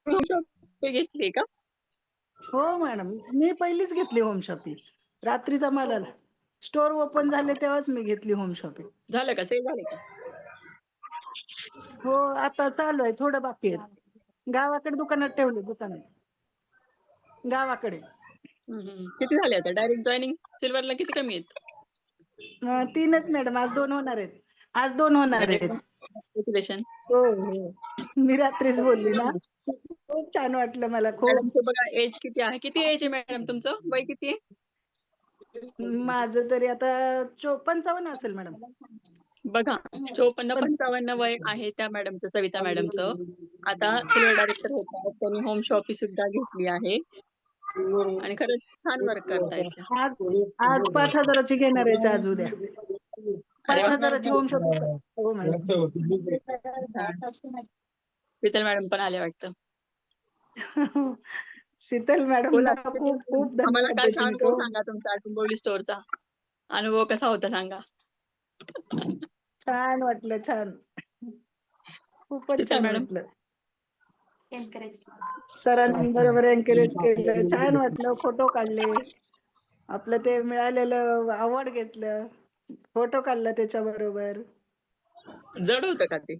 Home shopping घेतली का? हो मॅडम, मी पहिलीच घेतली होम शॉपिंग. रात्रीचा माल आला. स्टोअर ओपन झाले तेव्हाच मी घेतली होम शॉपिंग. झालं का? सेल झाले का? हो, आता चालू आहे. थोडं बाकी आहे. गावाकडे दुकानात ठेवले दुकानात. गावाकडे. किती झाले आता? डायरेक्ट जॉइनिंग सिल्वरला किती कमी आहेत? 3च मॅडम. आज 2 होणार आहेत. आज 2 होणार अरे आहेत. वाह! कॉन्ग्रॅच्युलेशन. हो, हो. मी रात्रीच बोलली ना. खूप छान वाटलं मला खूप. मॅडमचं बघा एज किती आहे? किती एज आहे मॅडम तुमचं? वय किती आहे? माझं तरी आता 55 असेल मॅडम. बघा 54-55 वय आहे त्या मॅडमचं, सविता मॅडमचं. आता सिल्व्हर डायरेक्टर होत आहेत. त्यांनी होम शॉपी सुद्धा घेतली आहे आणि खरंच छान वर्क करतायत त्या. आज आज 5,000 ची घेणार आहे आज उद्या. अरे वाह! 5,000 ची होम शॉपिंग. हो मॅडम. शीतल मॅडम पण आल्या वाटतं. शीतल बोला मॅडमला शीतल खूप मॅडम, खूप आम्हाला धन्यवाद काय देते मी. अनुभव सांगा तुमचा डोंबिवली स्टोअरचा. अनुभव कसा होता सांगा? छान वाटलं, छान. खूपच शीतल छान मॅडम. वाटलं. सरांबरोबर एन्करेज केलं. छान वाटलं. फोटो काढले. आपलं ते मिळालेलं अवॉर्ड घेतलं. फोटो काढला त्याच्याबरोबर. जड होतं का ते?